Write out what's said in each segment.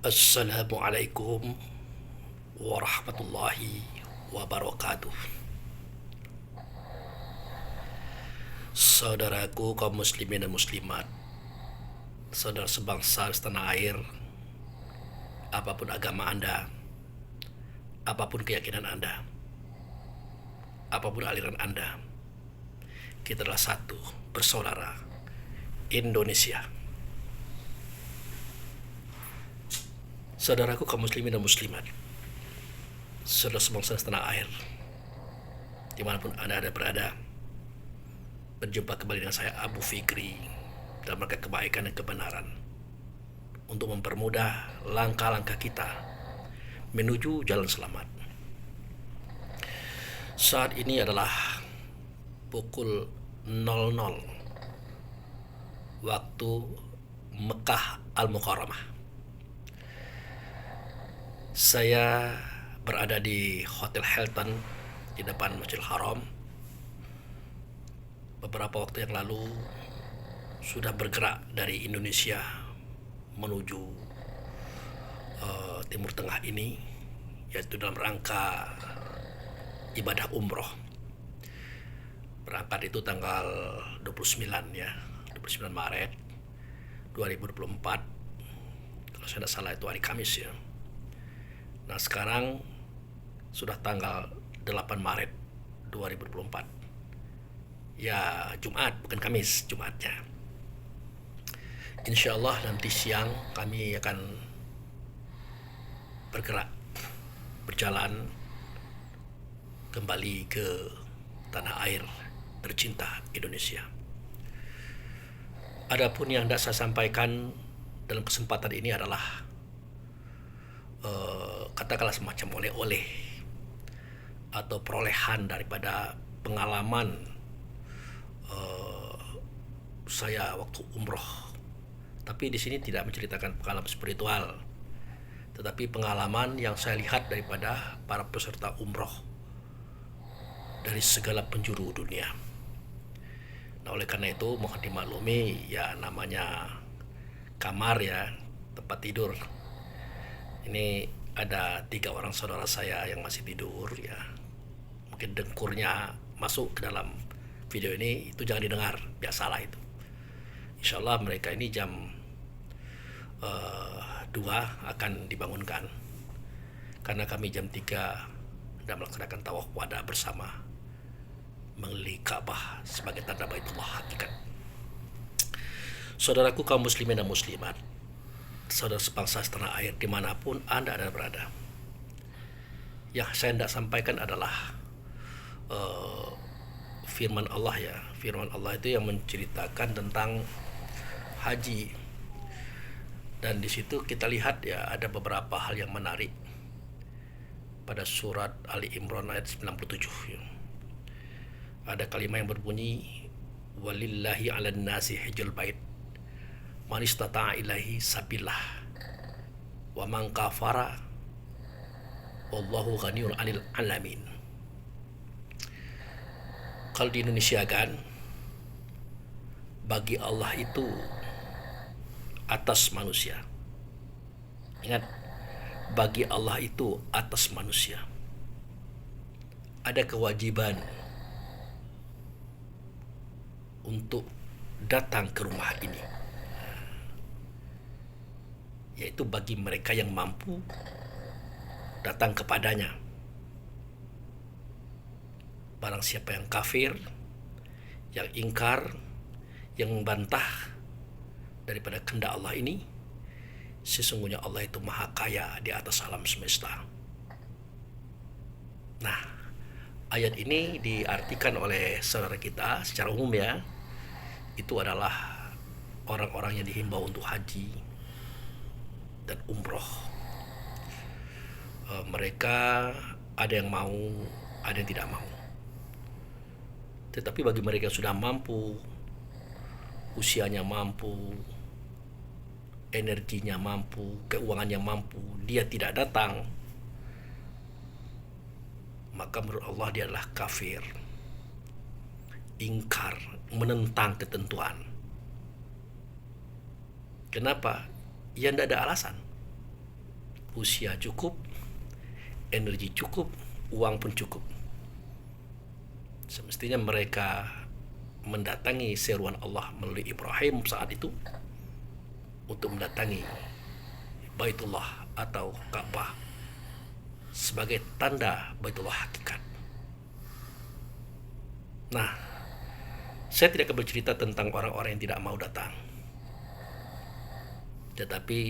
Assalamualaikum warahmatullahi wabarakatuh. Saudaraku kaum muslimin dan muslimat, saudara sebangsa setanah air, apapun agama Anda, apapun keyakinan Anda, apapun aliran Anda, kita adalah satu, bersaudara, Indonesia. Saudaraku kaum muslimin dan muslimat, saudara sebangsa setanah air, dimanapun Anda ada berada, berjumpa kembali dengan saya Abu Fikri dalam rangka kebaikan dan kebenaran untuk mempermudah langkah-langkah kita menuju jalan selamat. Saat ini adalah pukul 00 waktu Mekah Al-Mukarramah. Saya berada di Hotel Hilton di depan Masjidil Haram. Beberapa waktu yang lalu sudah bergerak dari Indonesia menuju Timur Tengah ini, yaitu dalam rangka ibadah umroh. Berangkat itu tanggal 29 ya, 29 Maret 2024. Kalau saya tidak salah itu hari Kamis ya. Nah sekarang sudah tanggal 8 Maret 2024. Ya Jumat, bukan Kamis, Jumatnya. Insya Allah nanti siang kami akan bergerak, berjalan kembali ke tanah air tercinta Indonesia. Adapun yang hendak saya sampaikan dalam kesempatan ini adalah katakanlah semacam oleh-oleh atau perolehan daripada pengalaman saya waktu umroh. Tapi di sini tidak menceritakan pengalaman spiritual, tetapi pengalaman yang saya lihat daripada para peserta umroh dari segala penjuru dunia. Nah oleh karena itu mohon dimaklumi ya, namanya kamar ya, tempat tidur. Ini ada 3 orang saudara saya yang masih tidur ya. Mungkin dengkurnya masuk ke dalam video ini, itu jangan didengar, biasalah itu. Insya Allah mereka ini jam 2 akan dibangunkan, karena kami jam 3 dan melaksanakan tawaf wada bersama mengelilingi Ka'bah sebagai tanda Baitullah hakikat. Saudaraku kaum muslimin dan muslimat, saudara sebangsa setanah air dimanapun Anda ada berada, yang saya hendak sampaikan adalah firman Allah ya. Firman Allah itu yang menceritakan tentang haji, dan di situ kita lihat ya ada beberapa hal yang menarik pada surat Ali Imran ayat 97 ya. Ada kalimat yang berbunyi walillahi 'alan nasi hajjul bait man istata'a ilaihi sabilah wa man kafara wallahu ghaniyun 'anil alamin. Kalau di Indonesia kan, bagi Allah itu atas manusia. Ingat, bagi Allah itu atas manusia. Ada kewajiban untuk datang ke rumah ini, yaitu bagi mereka yang mampu datang kepadanya. Barang siapa yang kafir, yang ingkar, yang membantah daripada kehendak Allah ini, sesungguhnya Allah itu maha kaya di atas alam semesta. Nah, ayat ini diartikan oleh saudara kita secara umum ya, itu adalah orang-orang yang dihimbau untuk haji dan umroh. Mereka ada yang mau, ada yang tidak mau. Tetapi bagi mereka yang sudah mampu, usianya mampu, energinya mampu, keuangannya mampu, dia tidak datang, maka menurut Allah dia adalah kafir, ingkar, menentang ketentuan. Kenapa? Ya tidak ada alasan. usia cukup, energi cukup, uang pun cukup. Semestinya mereka mendatangi seruan Allah melalui Ibrahim saat itu untuk mendatangi Baitullah atau Ka'bah sebagai tanda Baitullah hakikat. Nah, saya tidak akan bercerita tentang orang-orang yang tidak mau datang, tetapi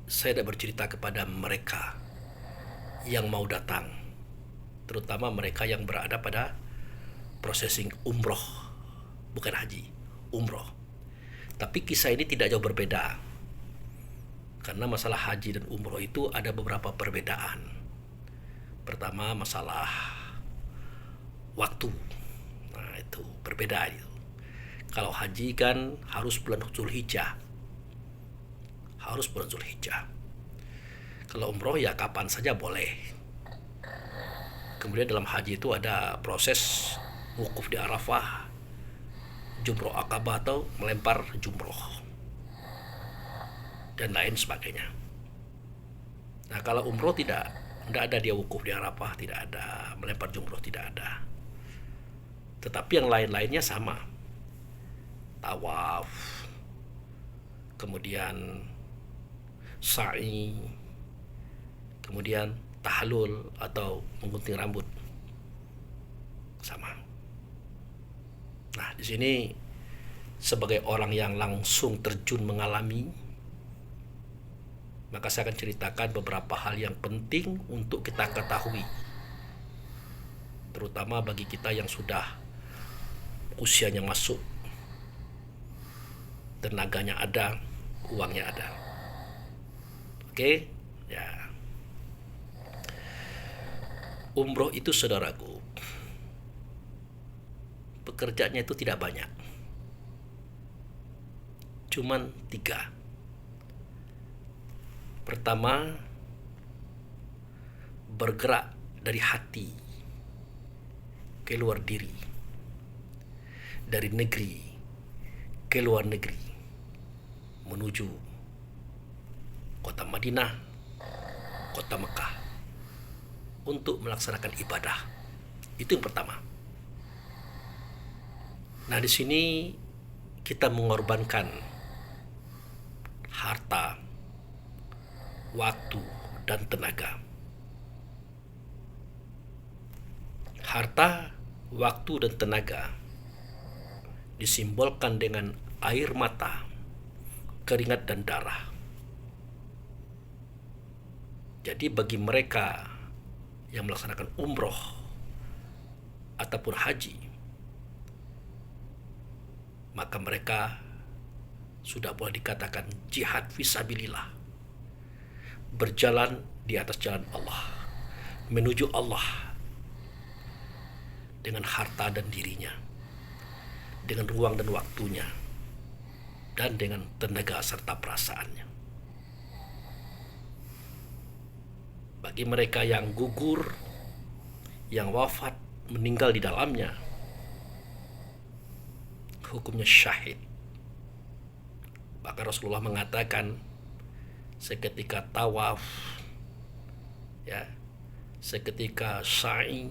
saya tidak bercerita kepada mereka yang mau datang, terutama mereka yang berada pada processing umroh, bukan haji, umroh. Tapi kisah ini tidak jauh berbeda, karena masalah haji dan umroh itu ada beberapa perbedaan. Pertama, masalah waktu. Nah, itu berbeda itu. Kalau haji kan harus bulan Zulhijjah. Harus bulan Zulhijjah. Kalau umroh ya kapan saja boleh. Kemudian dalam haji itu ada proses wukuf di Arafah, jumroh Aqabah atau melempar jumroh, dan lain sebagainya. Nah, kalau umroh tidak ada dia wukuf di Arafah, tidak ada melempar jumroh, tidak ada. Tetapi yang lain-lainnya sama. Tawaf, kemudian sa'i, kemudian tahlul atau menggunting rambut, sama. Nah, di sini sebagai orang yang langsung terjun mengalami, maka saya akan ceritakan beberapa hal yang penting untuk kita ketahui, terutama bagi kita yang sudah usianya masuk, tenaganya ada, uangnya ada. Oke, ya. Umroh itu, saudaraku, pekerjaannya itu tidak banyak, cuman 3. Pertama, bergerak dari hati ke luar diri, dari negeri ke luar negeri, menuju kota Madinah, kota Mekah, untuk melaksanakan ibadah. Itu yang pertama. Nah, di sini kita mengorbankan harta, waktu, dan tenaga. Harta, waktu, dan tenaga disimbolkan dengan air mata, keringat, dan darah. Jadi bagi mereka yang melaksanakan umroh ataupun haji, maka mereka sudah boleh dikatakan jihad fisabilillah, berjalan di atas jalan Allah, menuju Allah dengan harta dan dirinya, dengan ruang dan waktunya, dan dengan tenaga serta perasaannya. Bagi mereka yang gugur, yang wafat, meninggal di dalamnya, hukumnya syahid. Bahkan Rasulullah mengatakan seketika tawaf, ya, seketika sa'i,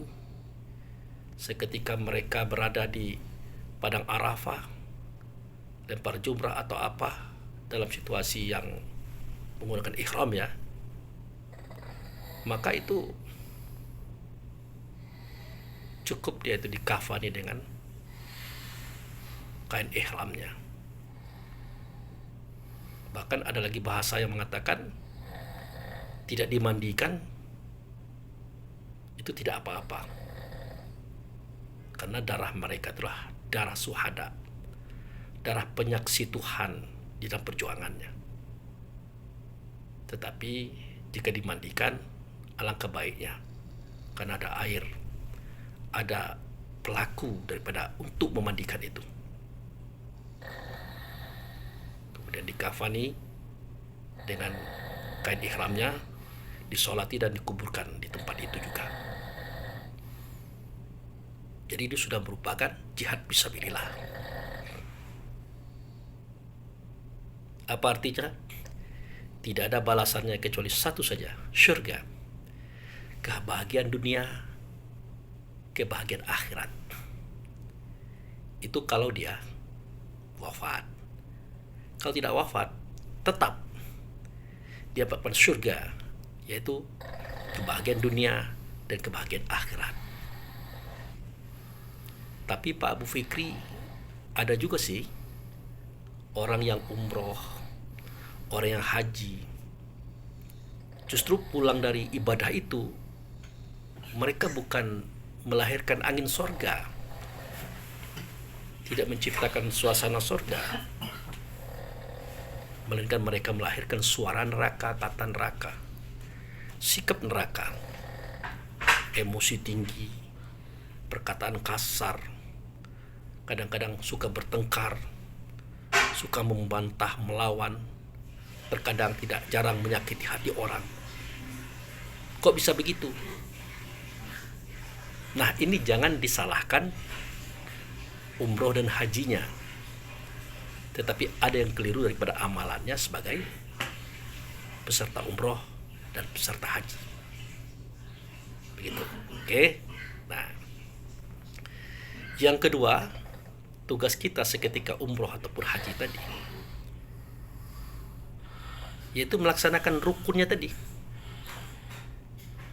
seketika mereka berada di padang Arafah, lempar jumrah atau apa, dalam situasi yang menggunakan ihram, ya, maka itu cukup dia itu dikafani dengan kain ihramnya. Bahkan ada lagi bahasa yang mengatakan tidak dimandikan itu tidak apa-apa, karena darah mereka itulah darah suhada, darah penyaksi Tuhan di dalam perjuangannya. Tetapi jika dimandikan, alangkah baiknya, karena ada air, ada pelaku daripada untuk memandikan itu. Kemudian dikafani dengan kain ihramnya, disolati dan dikuburkan di tempat itu juga. Jadi itu sudah merupakan jihad fisabilillah. Apa artinya? tidak ada balasannya kecuali satu saja, syurga. Kebahagiaan dunia, kebahagiaan akhirat. Itu kalau dia wafat. Kalau tidak wafat, tetap dia dapat syurga, yaitu kebahagiaan dunia dan kebahagiaan akhirat. Tapi Pak Abu Fikri, ada juga sih orang yang umroh, orang yang haji, justru pulang dari ibadah itu, mereka bukan melahirkan angin sorga, tidak menciptakan suasana sorga, melainkan mereka melahirkan suara neraka, kata neraka, sikap neraka, emosi tinggi, perkataan kasar, kadang-kadang suka bertengkar, suka membantah, melawan, terkadang tidak jarang menyakiti hati orang. Kok bisa begitu? Nah, ini jangan disalahkan umroh dan hajinya, tetapi ada yang keliru daripada amalannya sebagai peserta umroh dan peserta haji. Begitu. Oke. Nah, yang kedua, tugas kita seketika umroh ataupun haji tadi, yaitu melaksanakan rukunnya tadi.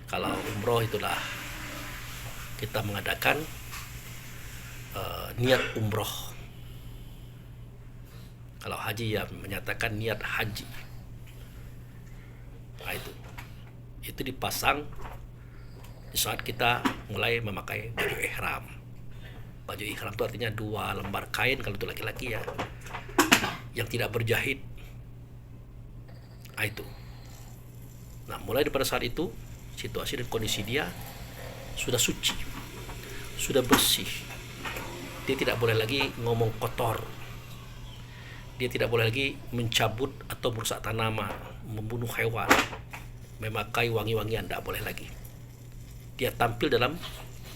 Kalau umroh itulah kita mengadakan niat umroh. Kalau haji ya menyatakan niat haji. Nah, itu dipasang di saat kita mulai memakai baju ihram. Baju ihram itu artinya 2 lembar kain kalau itu laki-laki ya, yang tidak berjahit. Nah, itu. Nah, mulai daripada saat itu, situasi dan kondisi dia sudah suci, sudah bersih. Dia tidak boleh lagi ngomong kotor. Dia tidak boleh lagi mencabut atau merusak tanaman, membunuh hewan, memakai wangi-wangian, tidak boleh lagi. Dia tampil dalam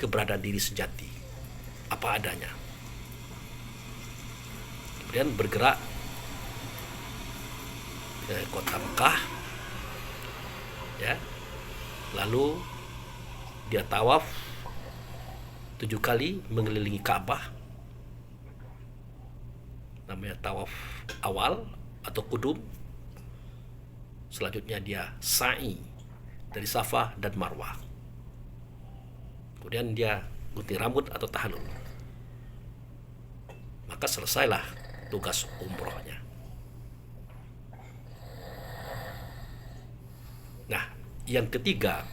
keberadaan diri sejati, apa adanya. Kemudian bergerak ke kota Mekah, ya. Lalu dia tawaf 7 kali mengelilingi Ka'bah, namanya tawaf awal atau kudum. Selanjutnya dia sa'i dari Safa dan Marwah. Kemudian dia gunting rambut atau tahallul. Maka selesailah tugas umrohnya. Nah, yang ketiga,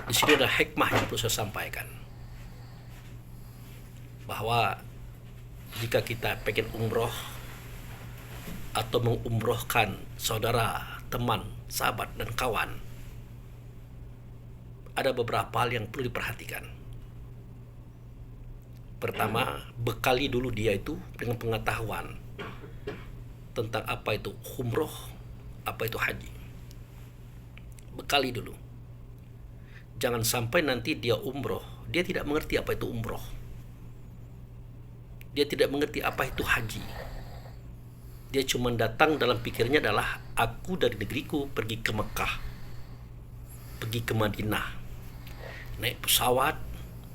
di sini ada hikmah yang perlu saya sampaikan, bahwa jika kita pengen umroh atau mengumrohkan saudara, teman, sahabat, dan kawan, ada beberapa hal yang perlu diperhatikan. Pertama, bekali dulu dia itu dengan pengetahuan tentang apa itu umroh, apa itu haji. Bekali dulu. Jangan sampai nanti dia umroh, dia tidak mengerti apa itu umroh. Dia tidak mengerti apa itu haji. Dia cuma datang dalam pikirnya adalah, aku dari negeriku pergi ke Mekah, pergi ke Madinah, naik pesawat,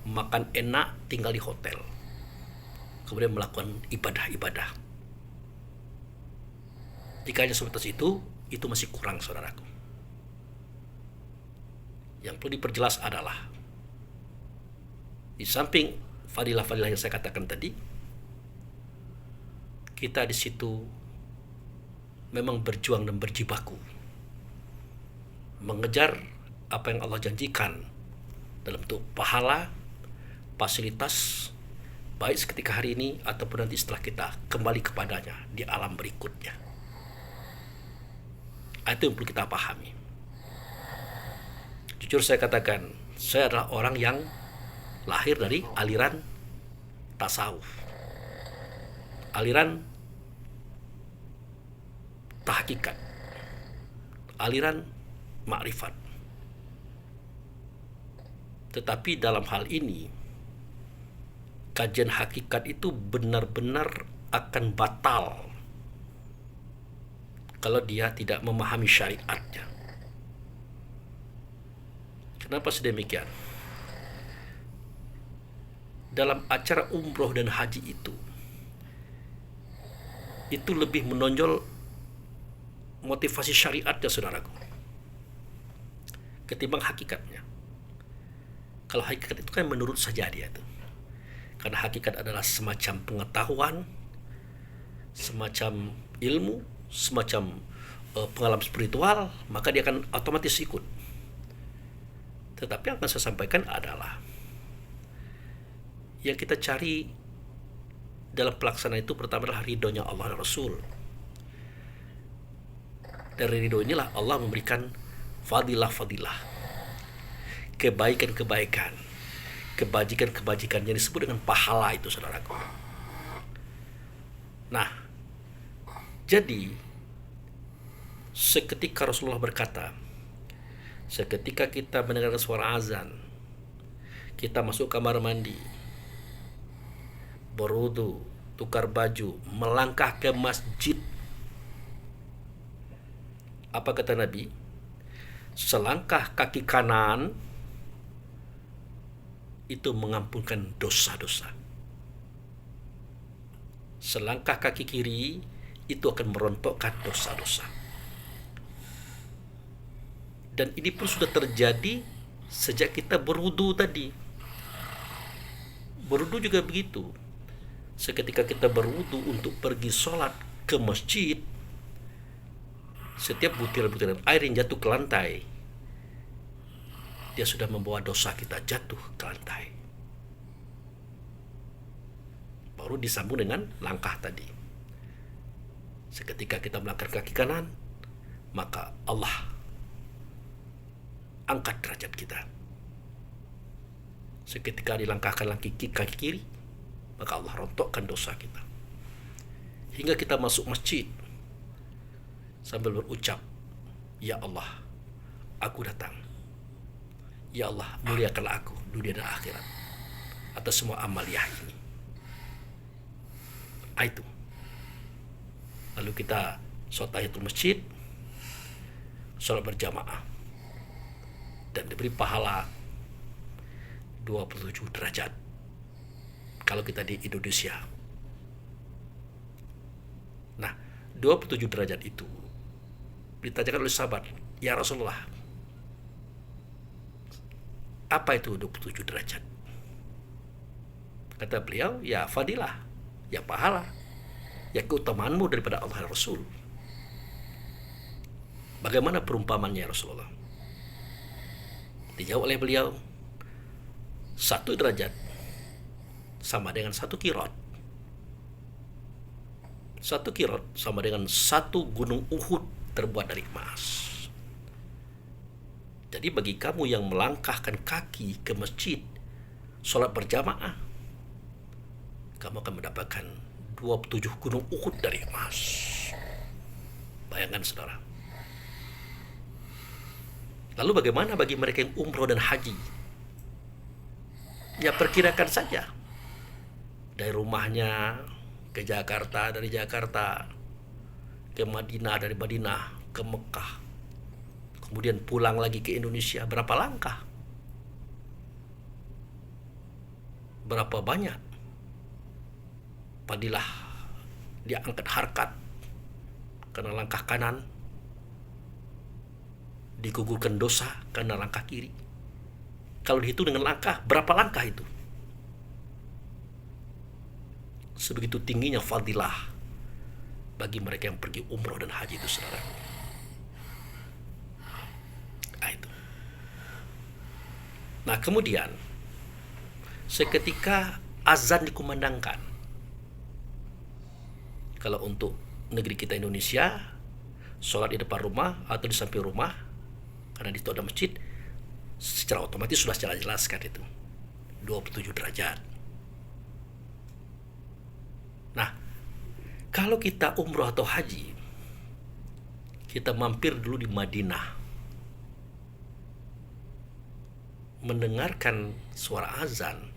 makan enak, tinggal di hotel, kemudian melakukan ibadah-ibadah. Jika hanya sebatas itu masih kurang, saudaraku. Yang perlu diperjelas adalah, di samping fadilah-fadilah yang saya katakan tadi, kita di situ memang berjuang dan berjibaku mengejar apa yang Allah janjikan dalam bentuk pahala, fasilitas, baik seketika hari ini ataupun nanti setelah kita kembali kepadanya di alam berikutnya. Itu yang perlu kita pahami. Jujur saya katakan, saya adalah orang yang lahir dari aliran tasawuf, aliran tahqiqat, aliran makrifat. Tetapi dalam hal ini, kajian hakikat itu benar-benar akan batal kalau dia tidak memahami syariatnya. Kenapa sedemikian? Dalam acara umroh dan haji itu lebih menonjol motivasi syariatnya, saudaraku, ketimbang hakikatnya. Kalau hakikat itu kan menurut saja dia itu. Karena hakikat adalah semacam pengetahuan, semacam ilmu, semacam pengalaman spiritual, maka dia akan otomatis ikut. Tetapi yang akan saya sampaikan adalah yang kita cari dalam pelaksanaan itu pertama adalah ridhonya Allah dan Rasul. Dari ridho inilah Allah memberikan fadilah-fadilah, kebaikan-kebaikan, kebajikan-kebajikan yang disebut dengan pahala itu, saudaraku. Nah, jadi seketika Rasulullah berkata, seketika kita mendengarkan suara azan, kita masuk kamar mandi, berwudu, tukar baju, melangkah ke masjid. Apa kata Nabi? Selangkah kaki kanan itu mengampunkan dosa-dosa. Selangkah kaki kiri itu akan merontokkan dosa-dosa. Dan ini pun sudah terjadi sejak kita berwudu tadi. Berwudu juga begitu. Seketika kita berwudu untuk pergi sholat ke masjid, setiap butiran-butiran air yang jatuh ke lantai, dia sudah membawa dosa kita jatuh ke lantai. Baru disambung dengan langkah tadi. Seketika kita melangkah kaki kanan, maka Allah angkat derajat kita. Seketika dilangkahkan kaki kiri, maka Allah rontokkan dosa kita. Hingga kita masuk masjid sambil berucap, ya Allah, aku datang. Ya Allah, muliakanlah aku dunia dan akhirat atas semua amaliyah ini. Itu. Lalu kita sholat tahiyatul masjid, sholat berjamaah, dan diberi pahala 27 derajat kalau kita di Indonesia. Nah, 27 derajat itu ditanyakan oleh sahabat, ya Rasulullah, apa itu 27 derajat? Kata beliau, ya fadilah, ya pahala, ya keutamaanmu daripada Allah dan Rasul. Bagaimana perumpamannya, Rasulullah? Dijawab oleh beliau, 1 derajat sama dengan 1 kirot. 1 kirot sama dengan 1 gunung Uhud terbuat dari emas. Jadi bagi kamu yang melangkahkan kaki ke masjid, sholat berjamaah, kamu akan mendapatkan 27 gunung Uhud dari emas. Bayangkan, saudara. Lalu bagaimana bagi mereka yang umroh dan haji? Ya perkirakan saja. Dari rumahnya ke Jakarta, dari Jakarta ke Madinah, dari Madinah ke Mekah, kemudian pulang lagi ke Indonesia, berapa langkah? Berapa banyak fadilah dia angkat harkat karena langkah kanan, digugurkan dosa karena langkah kiri. Kalau dihitung dengan langkah, berapa langkah itu? Sebegitu tingginya fadilah bagi mereka yang pergi umroh dan haji itu, saudara. Itu. Nah, kemudian seketika azan dikumandangkan, kalau untuk negeri kita Indonesia, sholat di depan rumah atau di samping rumah, karena di situ ada masjid, secara otomatis sudah jelaskan itu 27 derajat. Nah, kalau kita umroh atau haji, kita mampir dulu di Madinah, mendengarkan suara azan,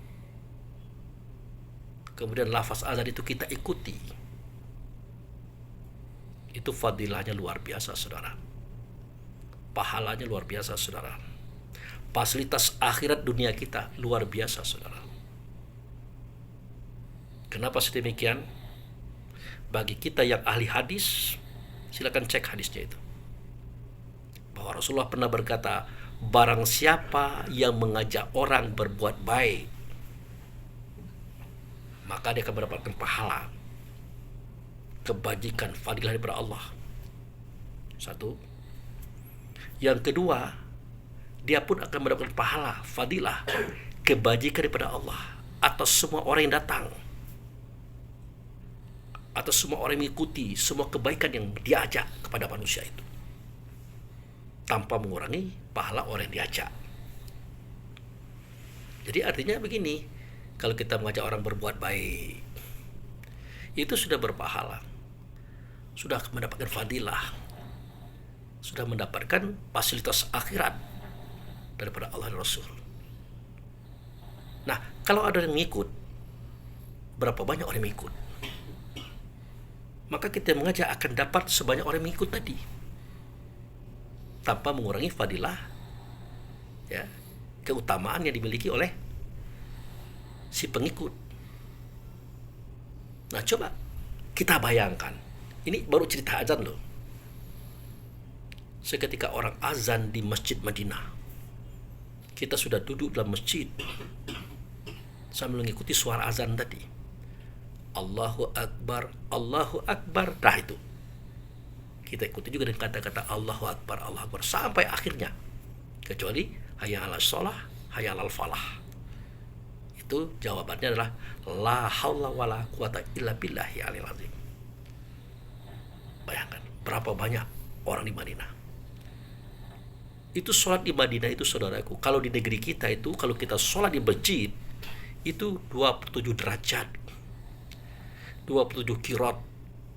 kemudian lafaz azan itu kita ikuti. Itu fadilahnya luar biasa, saudara. Pahalanya luar biasa, saudara. Fasilitas akhirat dunia kita luar biasa, saudara. Kenapa sedemikian? Bagi kita yang ahli hadis, silakan cek hadisnya itu. Bahwa Rasulullah pernah berkata, barang siapa yang mengajak orang berbuat baik, maka dia akan mendapatkan pahala, kebajikan, fadilah daripada Allah. Satu. Yang kedua, dia pun akan mendapatkan pahala, fadilah, kebajikan daripada Allah atas semua orang yang datang, atas semua orang yang mengikuti semua kebaikan yang diajak kepada manusia itu, tanpa mengurangi pahala orang yang diajak. Jadi artinya begini, kalau kita mengajak orang berbuat baik, itu sudah berpahala, sudah mendapatkan fadilah, sudah mendapatkan fasilitas akhirat daripada Allah dan Rasul. Nah, kalau ada yang mengikut, berapa banyak orang yang mengikut, maka kita mengajak akan dapat sebanyak orang yang mengikut tadi, tanpa mengurangi fadilah, ya, keutamaan yang dimiliki oleh si pengikut. Nah, coba kita bayangkan, ini baru cerita azan loh. Seketika orang azan di Masjid Madinah, kita sudah duduk dalam masjid sambil mengikuti suara azan tadi. Allahu Akbar, Allahu Akbar. Nah itu, kita ikuti juga dengan kata-kata Allahu Akbar, Allahu Akbar sampai akhirnya, kecuali hayya 'alas shalah, hayya 'alal falah. Itu jawabannya adalah la haula wala quwata illa billahi alil azim. Bayangkan berapa banyak orang di Madinah. Itu sholat di Madinah itu, saudaraku, kalau di negeri kita itu, kalau kita sholat di masjid itu 27 derajat, 27 kirat,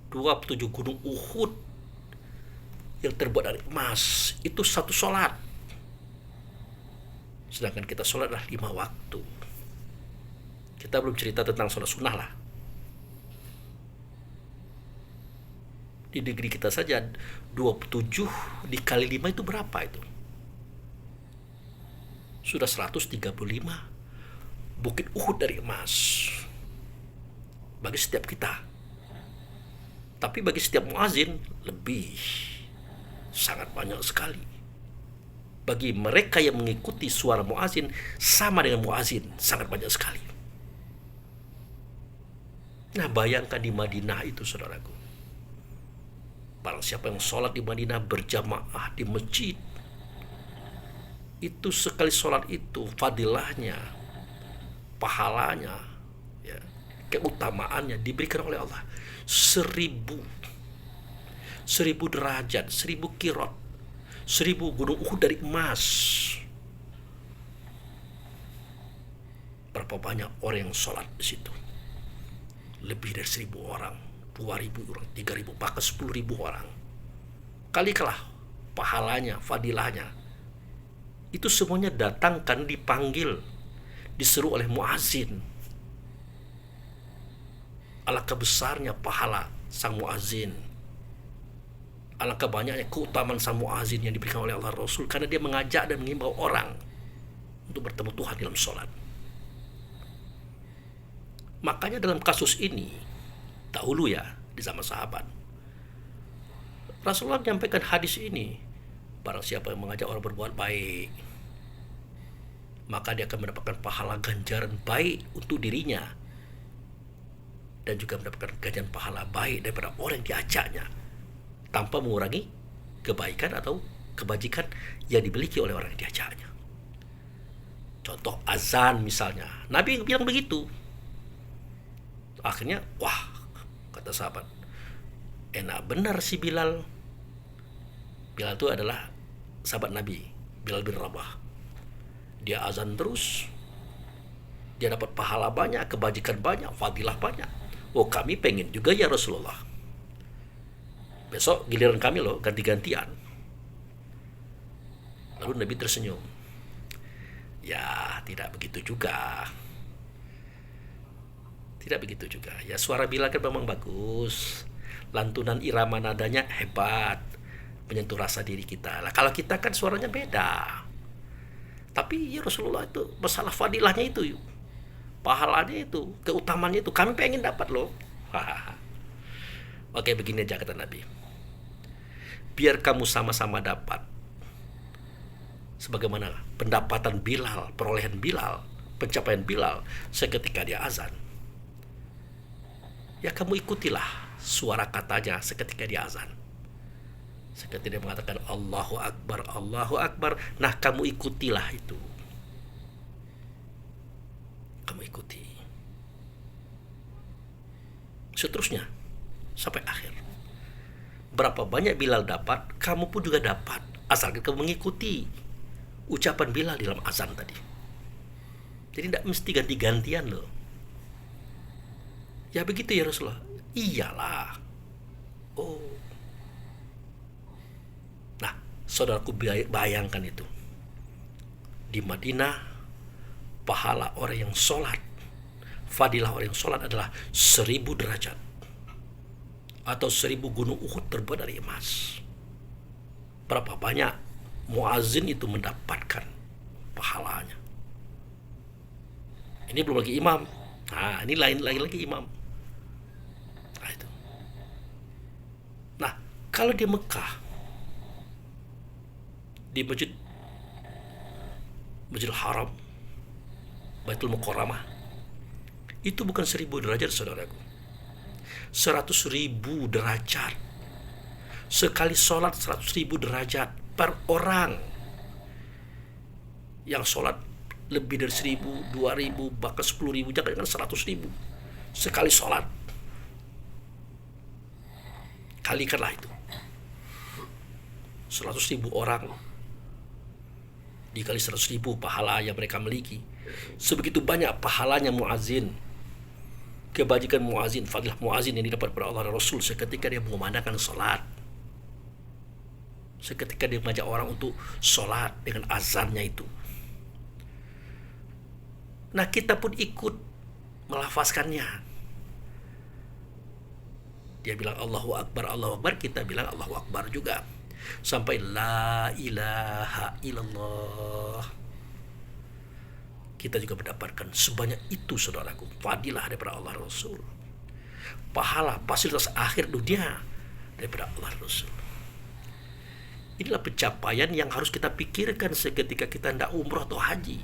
27 gunung Uhud yang terbuat dari emas, itu satu sholat. Sedangkan kita sholat adalah 5 waktu. Kita belum cerita tentang sholat sunnah lah. Di negeri kita saja 27 dikali 5 itu berapa itu? Sudah 135 bukit Uhud dari emas bagi setiap kita. Tapi bagi setiap muazin lebih, sangat banyak sekali. Bagi mereka yang mengikuti suara muazin sama dengan muazin, sangat banyak sekali. Nah, bayangkan di Madinah itu, saudaraku. Barang siapa yang sholat di Madinah berjamaah di masjid, itu sekali sholat itu fadilahnya, pahalanya, ya, keutamaannya diberikan oleh Allah 1000 derajat, 1000 kirot, 1000 gunung Uhud dari emas. Berapa banyak orang yang sholat di situ? Lebih dari 1000 orang, 2000 orang, 3000, bahkan 10.000 orang. Kalikalah pahalanya, fadilahnya. Itu semuanya datangkan, dipanggil, diseru oleh muazin. Alangkah besarnya pahala sang muazin. Alangkah banyaknya keutamaan sang muazin yang diberikan oleh Allah Rasul, karena dia mengajak dan mengimbau orang untuk bertemu Tuhan dalam sholat. Makanya dalam kasus ini, dahulu ya, di zaman sahabat, Rasulullah menyampaikan hadis ini. Barang siapa yang mengajak orang berbuat baik, maka dia akan mendapatkan pahala ganjaran baik untuk dirinya, dan juga mendapatkan ganjaran pahala baik daripada orang yang diajaknya, tanpa mengurangi kebaikan atau kebajikan yang dimiliki oleh orang yang diajaknya. Contoh azan misalnya, Nabi bilang begitu. Akhirnya, wah, kata sahabat, enak benar si Bilal. Bilal itu adalah sahabat Nabi, Bilal bin Rabah. Dia azan terus, dia dapat pahala banyak, kebajikan banyak, fadilah banyak. Oh, kami pengen juga ya Rasulullah. Besok giliran kami loh, ganti-gantian. Lalu Nabi tersenyum. Ya, tidak begitu juga. Tidak begitu juga. Ya, suara Bilal kan memang bagus. lantunan irama nadanya hebat, menyentuh rasa diri kita. Lah kalau kita kan suaranya beda. Tapi ya Rasulullah itu masalah fadilahnya itu, pahalanya itu, keutamaannya itu kami pengen dapat loh. Oke, begini aja kata Nabi. Biar kamu sama-sama dapat sebagaimana pendapatan Bilal, perolehan Bilal, pencapaian Bilal seketika dia azan. Ya kamu ikutilah suara katanya seketika dia azan. Seketika dia mengatakan Allahu Akbar, Allahu Akbar. Nah kamu ikutilah itu. Kamu ikuti. Seterusnya sampai akhir. Berapa banyak Bilal dapat, kamu pun juga dapat. Asalkan kamu mengikuti ucapan Bilal di dalam azan tadi. Jadi tidak mesti ganti-gantian loh. Ya begitu ya Rasulullah. Iyalah. Oh. Nah, saudaraku bayangkan itu. Di Madinah, pahala orang yang sholat, fadilah orang yang sholat adalah 1000 derajat. Atau 1000 gunung Uhud terbuat dari emas. Berapa banyak muazin itu mendapatkan pahalanya. Ini belum lagi imam. Nah, ini lain lagi imam. Nah, itu. Nah, kalau di Mekah, di Masjidil Haram, Baitul Mukarramah, itu bukan 1000 derajat saudaraku. 100.000 derajat. Sekali sholat 100.000 derajat per orang. Yang sholat lebih dari 1.000, 2.000, bahkan 10.000, jangan 100.000 sekali sholat. Kalikanlah itu. 100.000 orang dikali 100.000 pahala yang mereka miliki. Sebegitu banyak pahalanya muazin. Kebajikan muazin, fadilah muazin yang didapat pada Allah dan Rasul seketika dia mengumandangkan salat. Seketika dia mengajak orang untuk salat dengan azannya itu. Nah, kita pun ikut melafazkannya. Dia bilang Allahu Akbar, Allahu Akbar, kita bilang Allahu Akbar juga. Sampai la ilaha illallah. Kita juga mendapatkan sebanyak itu saudaraku, fadilah daripada Allah Rasul, pahala fasilitas akhir dunia daripada Allah Rasul. Inilah pencapaian yang harus kita pikirkan seketika kita hendak umrah atau haji,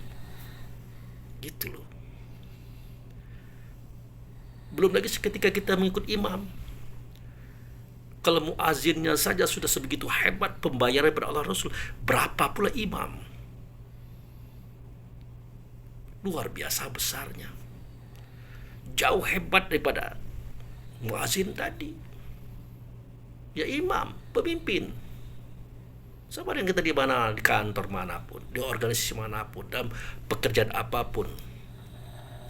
gitu loh. Belum lagi seketika kita mengikut imam. Kalau muazinnya saja sudah sebegitu hebat pembayaran daripada Allah Rasul, berapa pula imam? Luar biasa besarnya. Jauh hebat daripada muazin tadi. Ya imam, pemimpin. Sama dengan kita di mana, di kantor manapun, di organisasi manapun, dalam pekerjaan apapun.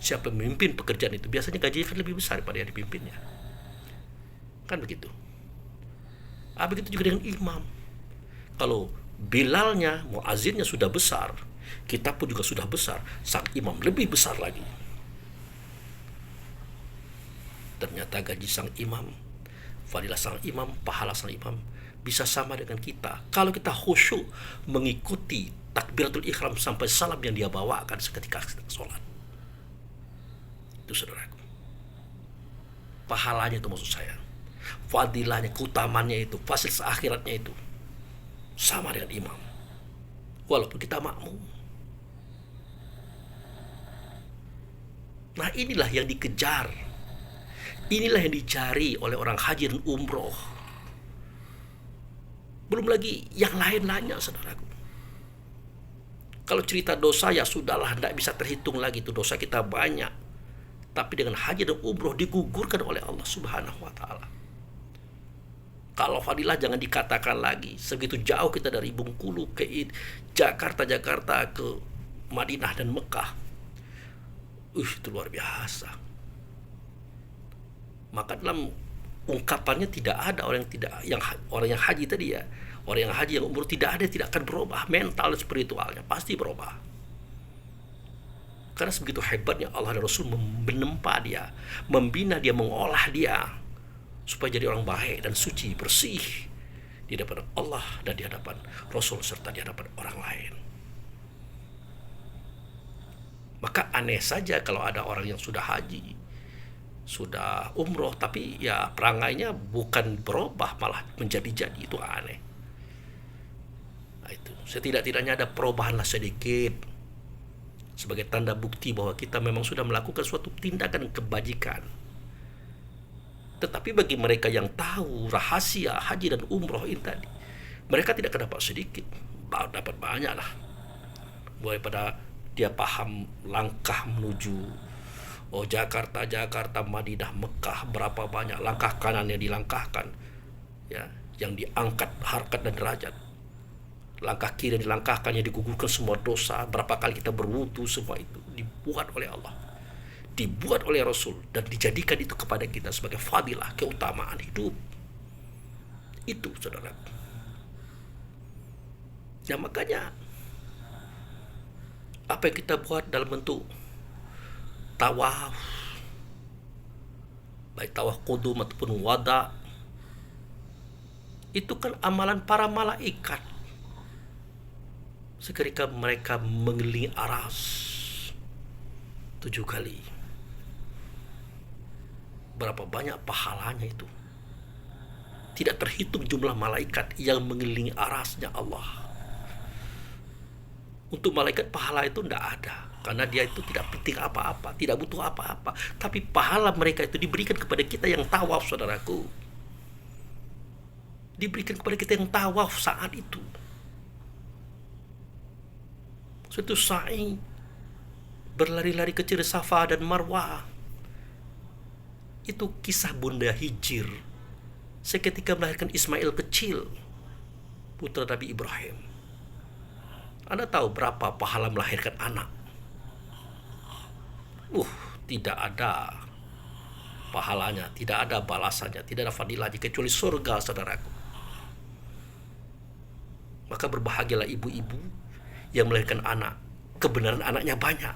Siapa memimpin pekerjaan itu biasanya gajinya kan lebih besar daripada yang dipimpinnya. Kan begitu. Begitu juga dengan imam. Kalau Bilalnya, muazinnya sudah besar, kita pun juga sudah besar, sang imam lebih besar lagi. Ternyata gaji sang imam, fadilah sang imam, pahala sang imam bisa sama dengan kita kalau kita khusyuk mengikuti takbiratul ihram sampai salam yang dia bawakan seketika sholat. Itu saudaraku, pahalanya itu maksud saya, fadilahnya, keutamannya itu, fasilitas akhiratnya itu sama dengan imam, walaupun kita makmum. Nah, inilah yang dikejar, inilah yang dicari oleh orang haji dan umroh. Belum lagi yang lain-lainnya saudaraku. Kalau cerita dosa ya sudahlah, tidak bisa terhitung lagi, itu dosa kita banyak. Tapi dengan haji dan umroh digugurkan oleh Allah Subhanahu wa Ta'ala. Kalau fadilah jangan dikatakan lagi. Segitu jauh kita dari Bengkulu ke Jakarta ke Madinah dan Mekah. Itu luar biasa. Maka dalam ungkapannya tidak ada orang yang haji tadi ya, orang yang haji yang umroh tidak akan berubah mental dan spiritualnya, pasti berubah. Karena sebegitu hebatnya Allah dan Rasul menempa dia, membina dia, mengolah dia supaya jadi orang baik dan suci, bersih di hadapan Allah dan di hadapan Rasul serta di hadapan orang lain. Maka aneh saja kalau ada orang yang sudah haji, sudah umroh, tapi ya perangainya bukan berubah, malah menjadi-jadi. Itu aneh. Nah, itu setidak-tidaknya ada perubahanlah sedikit sebagai tanda bukti bahwa kita memang sudah melakukan suatu tindakan kebajikan. Tetapi bagi mereka yang tahu rahasia haji dan umroh ini tadi, mereka tidak akan dapat sedikit, dapat banyak lah. Mulai pada dia paham langkah menuju Jakarta, Madinah, Mekah, berapa banyak langkah kanan yang dilangkahkan, ya, yang diangkat harkat dan derajat. Langkah kiri yang dilangkahkan, yang digugurkan semua dosa, berapa kali kita berwudu, semua itu dibuat oleh Allah, dibuat oleh Rasul, dan dijadikan itu kepada kita sebagai fadilah, keutamaan hidup. Itu, saudara. Ya makanya apa yang kita buat dalam bentuk tawaf, baik tawaf qudum ataupun wada, itu kan amalan para malaikat. Seketika mereka mengelilingi aras 7 kali. Berapa banyak pahalanya itu? Tidak terhitung jumlah malaikat yang mengelilingi arasnya Allah. Untuk malaikat pahala itu tidak ada, karena dia itu tidak penting apa-apa, tidak butuh apa-apa. Tapi pahala mereka itu diberikan kepada kita yang tawaf, saudaraku. Diberikan kepada kita yang tawaf saat itu. Suatu sa'i berlari-lari kecil Safa dan Marwah. Itu kisah Bunda Hijir seketika melahirkan Ismail kecil, putra Nabi Ibrahim. Anda tahu berapa pahala melahirkan anak? Tidak ada pahalanya, tidak ada balasannya, tidak ada fadilahnya kecuali surga, saudaraku. Maka berbahagialah ibu-ibu yang melahirkan anak, kebenaran anaknya banyak.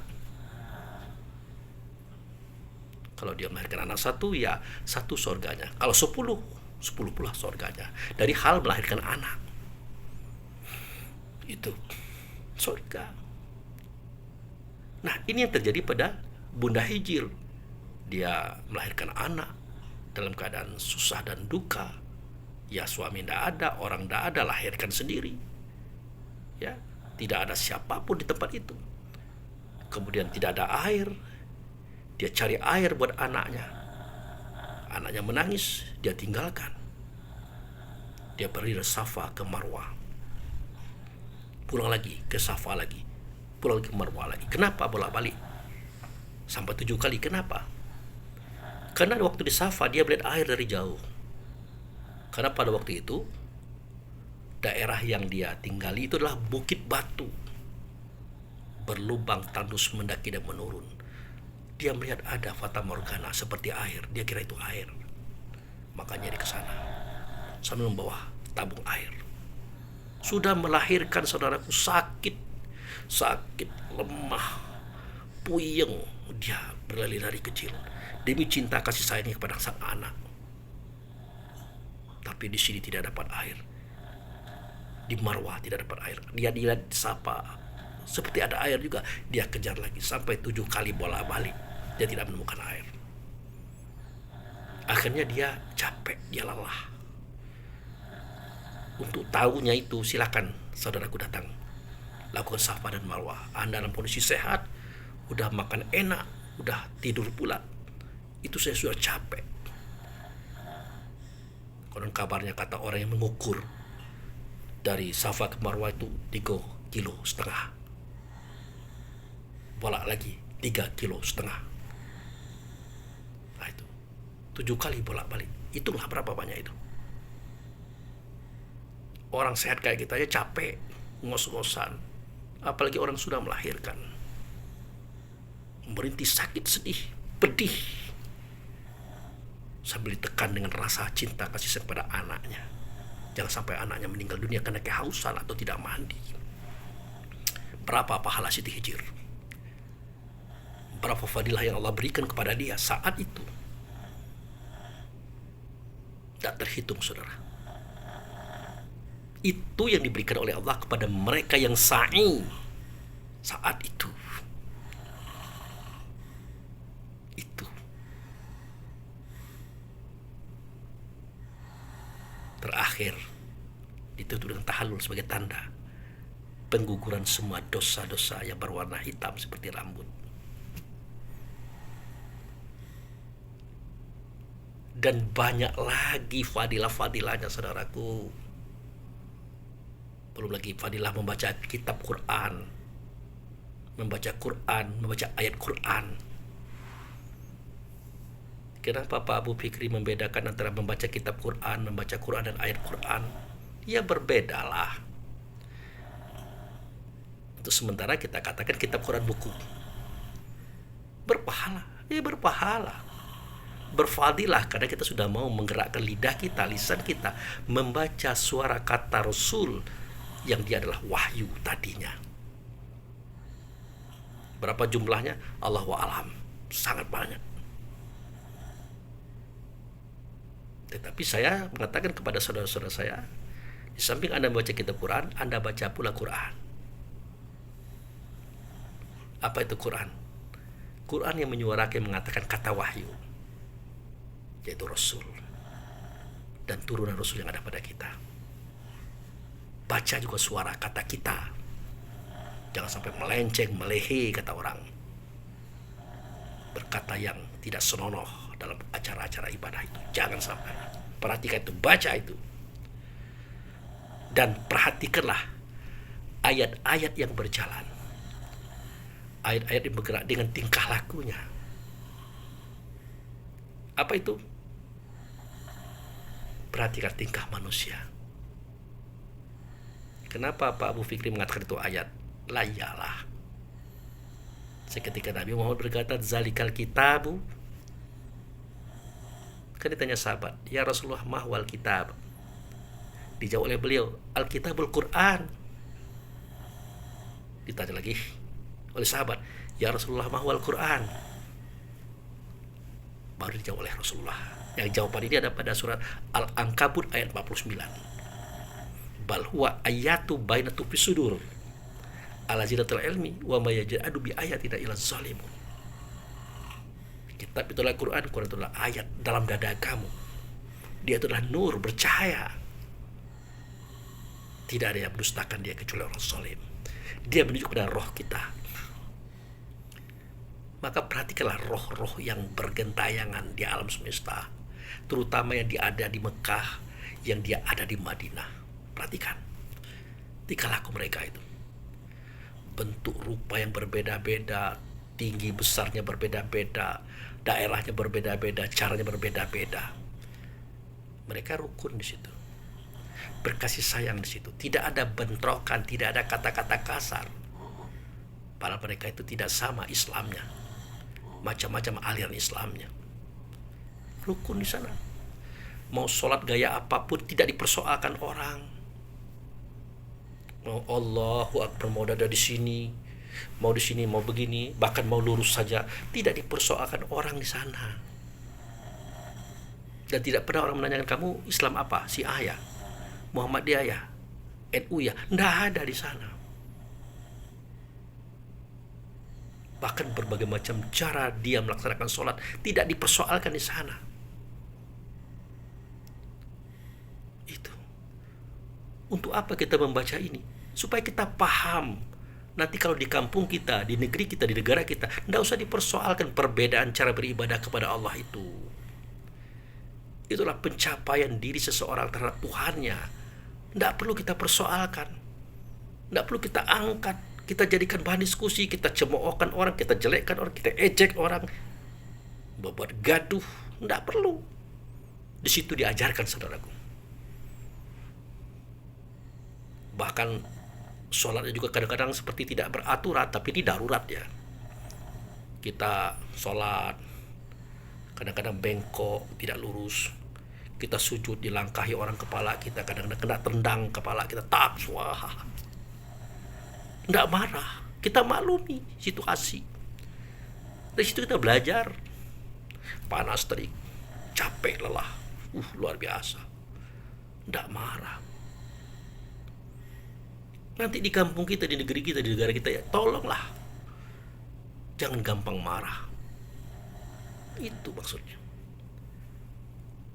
Kalau dia melahirkan anak satu, ya satu surganya. Kalau 10 pula surganya. Dari hal melahirkan anak. Itu surga. Nah, ini yang terjadi pada Bunda Hijir. Dia melahirkan anak dalam keadaan susah dan duka. Ya, suami tidak ada, orang tidak ada, lahirkan sendiri. Ya, tidak ada siapapun di tempat itu. Kemudian tidak ada air. Dia cari air buat anaknya. Anaknya menangis, dia tinggalkan. Dia pergi dari Safa ke Marwah. Pulang lagi ke Safa lagi, pulang lagi ke Marwah lagi. Kenapa bolak-balik sampai 7 kali? Kenapa? Karena waktu di Safa dia melihat air dari jauh. Karena pada waktu itu daerah yang dia tinggali itu adalah bukit batu, berlubang tandus mendaki dan menurun. Dia melihat ada fata morgana seperti air. Dia kira itu air, makanya dia ke sana sambil membawa tabung air. Sudah melahirkan, saudaraku, sakit, lemah, puyeng. Dia berlari-lari kecil demi cinta kasih sayangnya kepada sang anak. Tapi di sini tidak dapat air. Di Marwah tidak dapat air. Dia dilihat Safa seperti ada air juga. Dia kejar lagi sampai 7 kali bolak-balik. Dia tidak menemukan air. Akhirnya dia capek, dia lelah. Untuk tahunya itu, silakan saudaraku datang lakukan Safa dan Marwah. Anda dalam kondisi sehat, udah makan enak, udah tidur pula. Itu saya sudah capek. Konon kabarnya kata orang yang mengukur dari Safa ke Marwah itu 3,5 kilo. Bolak lagi 3,5 kilo. Nah itu 7 kali bolak-balik. Itulah berapa banyak itu. Orang sehat kayak kita aja capek, ngos-ngosan. Apalagi orang sudah melahirkan. Merintih sakit, sedih, pedih. Sambil ditekan dengan rasa cinta kasih sayang pada anaknya. Jangan sampai anaknya meninggal dunia karena kehausan atau tidak mandi. Berapa pahala Siti Hijir? Berapa fadilah yang Allah berikan kepada dia saat itu? tidak terhitung, saudara. Itu yang diberikan oleh Allah kepada mereka yang sa'i saat itu. Itu terakhir ditutup dengan tahallul sebagai tanda pengguguran semua dosa-dosa yang berwarna hitam seperti rambut. Dan banyak lagi fadilah-fadilahnya, saudaraku. Belum lagi fadilah membaca kitab Quran, membaca ayat Quran. Kenapa Pak Abu Fikri membedakan antara membaca kitab Quran, membaca Quran dan ayat Quran? Ya berbedalah. Untuk sementara kita katakan kitab Quran buku. Berpahala. Ya berpahala. Berfadilah karena kita sudah mau menggerakkan lidah kita, lisan kita, membaca suara kata Rasul yang dia adalah wahyu tadinya. Berapa jumlahnya? Allahu a'lam. Sangat banyak. Tetapi saya mengatakan kepada saudara-saudara saya, di samping Anda membaca kitab Quran, Anda baca pula Quran. Apa itu Quran? Quran yang menyuarakan, mengatakan kata wahyu, yaitu Rasul dan turunan Rasul yang ada pada kita. Baca juga suara kata kita. Jangan sampai melenceng, melehe kata orang. Berkata yang tidak senonoh dalam acara-acara ibadah itu. Jangan sampai. Perhatikan itu, baca itu. Dan perhatikanlah ayat-ayat yang berjalan. Ayat-ayat yang bergerak dengan tingkah lakunya. Apa itu? Perhatikan tingkah manusia. Kenapa Pak Abu Fikri mengatakan itu ayat? Lah iyalah. Seketika Nabi Muhammad berkata, zalikal kitabu. Kan ditanya sahabat, ya Rasulullah, mahwal kitab? Dijawab oleh beliau, Alkitabul Quran. Ditanya lagi oleh sahabat, ya Rasulullah, mahwal Quran? Baru dijawab oleh Rasulullah. Yang jawaban ini ada pada surat Al-Ankabut ayat 49. Bal huwa ayatu bainatu fisudur ala zinatul ilmi wa ma yaj'adu bi ayatina ila zalimun. Kitab itulah Quran, Quran itulah ayat dalam dada kamu. Dia itulah nur, bercahaya. Tidak ada yang mendustakan dia kecuali orang zalim. Dia menunjuk pada roh kita. Maka perhatikanlah roh-roh yang bergentayangan di alam semesta, terutama yang ada di Mekah, yang dia ada di Madinah. Perhatikan tingkah laku mereka itu. Bentuk rupa yang berbeda-beda, tinggi besarnya berbeda-beda, daerahnya berbeda-beda, caranya berbeda-beda. Mereka rukun di situ, berkasih sayang di situ. Tidak ada bentrokan, tidak ada kata-kata kasar. Padahal mereka itu tidak sama Islamnya, macam-macam aliran Islamnya. Rukun di sana. Mau sholat gaya apapun tidak dipersoalkan orang. Mau Allahu Akbar, mau dada di sini, mau di sini, mau begini, bahkan mau lurus saja, tidak dipersoalkan orang di sana. Dan tidak pernah orang menanyakan, kamu Islam apa? Syiah ya? Muhammadiyah ya? NU ya? Tidak ada di sana. Bahkan berbagai macam cara dia melaksanakan sholat tidak dipersoalkan di sana. Itu. Untuk apa kita membaca ini? Supaya kita paham. Nanti kalau di kampung kita, di negeri kita, di negara kita, tidak usah dipersoalkan perbedaan cara beribadah kepada Allah itu. Itulah pencapaian diri seseorang terhadap Tuhannya. Tidak perlu kita persoalkan. Tidak perlu kita angkat. Kita jadikan bahan diskusi, kita cemoohkan orang, kita jelekkan orang, kita ejek orang, membuat gaduh. Tidak perlu. Di situ diajarkan, saudaraku. Bahkan sholatnya juga kadang-kadang seperti tidak beraturan, tapi ini darurat ya. Kita sholat, kadang-kadang bengkok, tidak lurus. Kita sujud, dilangkahi orang kepala kita, kadang-kadang kena tendang kepala kita, tak suah. Tidak marah, kita maklumi situasi. Dari situ kita belajar. Panas, terik, capek, lelah, luar biasa. Tidak marah. Nanti di kampung kita, di negeri kita, di negara kita, ya tolonglah, jangan gampang marah. Itu maksudnya.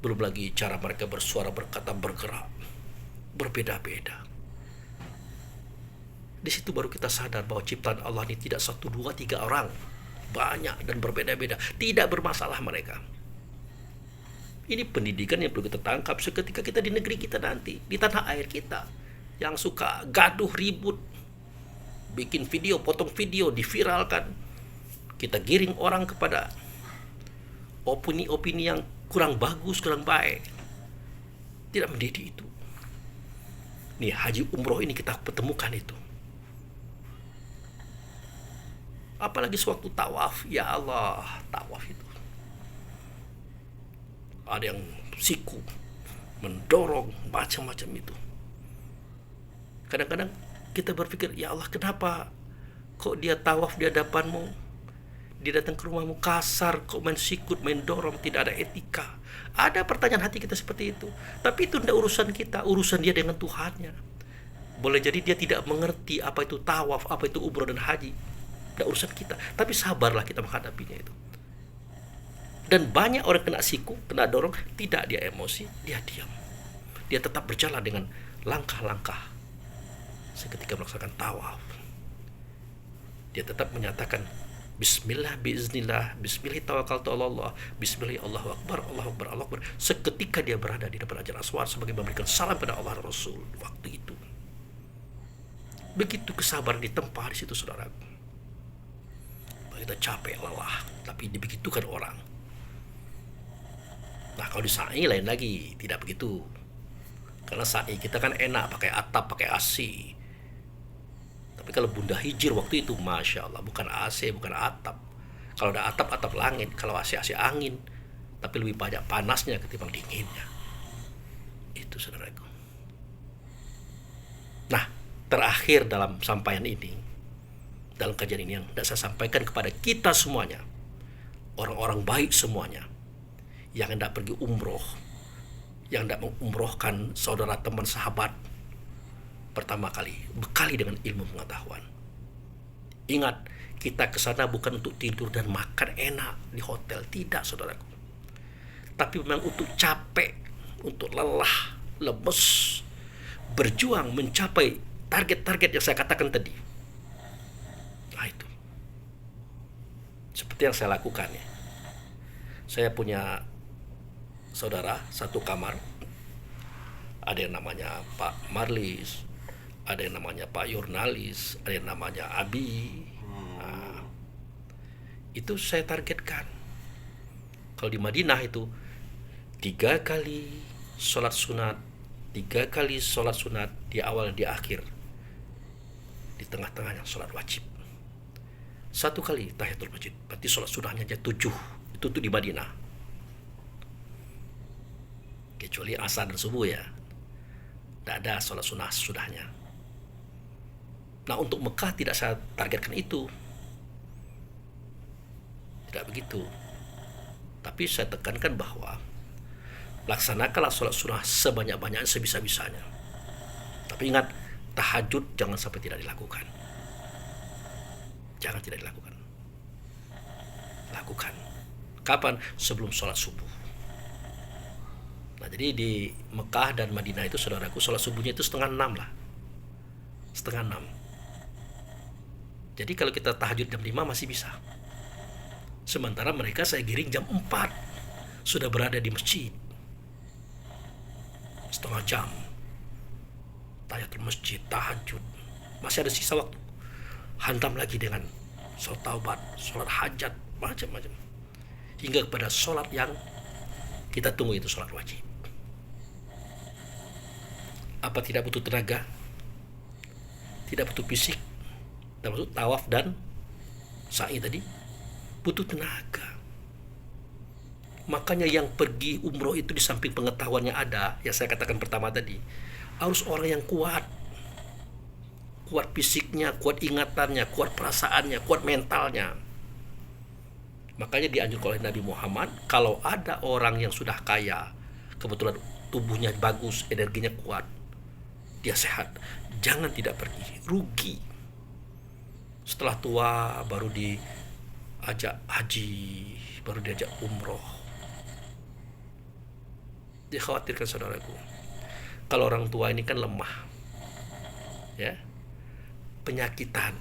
Belum lagi cara mereka bersuara, berkata, bergerak, berbeda-beda. Di situ baru kita sadar bahwa ciptaan Allah ini tidak 1, 2, 3 orang, banyak dan berbeda-beda. Tidak bermasalah mereka. Ini pendidikan yang perlu kita tangkap seketika kita di negeri kita nanti, di tanah air kita, yang suka gaduh ribut, bikin video, potong video, diviralkan. Kita giring orang kepada opini-opini yang kurang bagus, kurang baik. Tidak mendidik itu. Nih, haji umroh ini kita pertemukan itu. Apalagi sewaktu tawaf, ya Allah, tawaf itu. Ada yang siku, mendorong, macam-macam itu. Kadang-kadang kita berpikir, ya Allah, kenapa kok dia tawaf di hadapanmu, dia datang ke rumahmu kasar, kok main sikut, main dorong, tidak ada etika. Ada pertanyaan hati kita seperti itu. Tapi itu tidak urusan kita, urusan dia dengan Tuhannya. Boleh jadi dia tidak mengerti apa itu tawaf, apa itu umroh dan haji. Tidak urusan kita, tapi sabarlah kita menghadapinya itu. Dan banyak orang kena siku, kena dorong, tidak dia emosi, dia diam. Dia tetap berjalan dengan langkah-langkah. Seketika melaksanakan tawaf, dia tetap menyatakan Bismillah, biiznillah, Bismillah tawakkaltu ala Allah, Bismillah Allahu Akbar, Allahu Akbar, Allahu Akbar. Seketika dia berada di depan Hajar Aswad sebagai memberikan salam pada Allah dan Rasul waktu itu. Begitu kesabaran ditempa di situ, saudara. Kita capek, lelah, tapi dibegitukan orang. Nah, kalau di sa'i lain lagi, tidak begitu. Karena sa'i kita kan enak, pakai atap, pakai AC. Tapi kalau Bunda Hijir waktu itu, Masya Allah, bukan AC, bukan atap. Kalau ada atap, atap langit. Kalau AC, AC angin. Tapi lebih banyak panasnya ketimbang dinginnya. Itu, saudaraku. Nah, terakhir dalam sampaian ini, dalam kajian ini yang saya sampaikan kepada kita semuanya, orang-orang baik semuanya, yang hendak pergi umroh, yang hendak mengumrohkan saudara, teman, sahabat, pertama kali bekali dengan ilmu pengetahuan. Ingat, kita ke sana bukan untuk tidur dan makan enak di hotel, tidak, saudaraku. Tapi memang untuk capek, untuk lelah, lemes, berjuang mencapai target-target yang saya katakan tadi. Nah, itu seperti yang saya lakukan ya. Saya punya saudara satu kamar, ada yang namanya Pak Marlis, ada yang namanya Pak Yurnalis, ada yang namanya Abi. Nah, itu saya targetkan. Kalau di Madinah itu 3 kali sholat sunat, 3 kali sholat sunat di awal di akhir, di tengah-tengahnya sholat wajib. 1 kali tahiyatul masjid, berarti sholat sunahnya aja 7. Itu tuh di Madinah. Kecuali asar dan subuh ya, tidak ada sholat sunnah sudahnya. Nah, untuk Mekah tidak saya targetkan itu, tidak begitu. Tapi saya tekankan bahwa laksanakanlah sholat sunnah sebanyak-banyaknya, sebisa-bisanya. Tapi ingat, tahajud jangan sampai tidak dilakukan. Jangan tidak dilakukan. Lakukan. Kapan? Sebelum sholat subuh. Nah, jadi di Mekah dan Madinah itu, saudaraku, sholat subuhnya itu 5:30 lah. 5:30. Jadi kalau kita tahajud jam 5 masih bisa. Sementara mereka saya giring jam 4. Sudah berada di masjid. Setengah jam. Tahiyatul masjid, tahajud. Masih ada sisa waktu. Hantam lagi dengan sholat taubat, sholat hajat, macam-macam. Hingga kepada sholat yang kita tunggu, itu sholat wajib. Apa tidak butuh tenaga? Tidak butuh fisik? Termasuk tawaf dan sa'i tadi? Butuh tenaga. Makanya yang pergi umroh itu di samping pengetahuannya ada, yang saya katakan pertama tadi, harus orang yang kuat. Kuat fisiknya, kuat ingatannya, kuat perasaannya, kuat mentalnya. Makanya dianjurkan oleh Nabi Muhammad, kalau ada orang yang sudah kaya, kebetulan tubuhnya bagus, energinya kuat, dia sehat, jangan tidak pergi, rugi. Setelah tua baru diajak haji, baru diajak umroh. Dikhawatirkan saudaraku, kalau orang tua ini kan lemah, ya, penyakitan,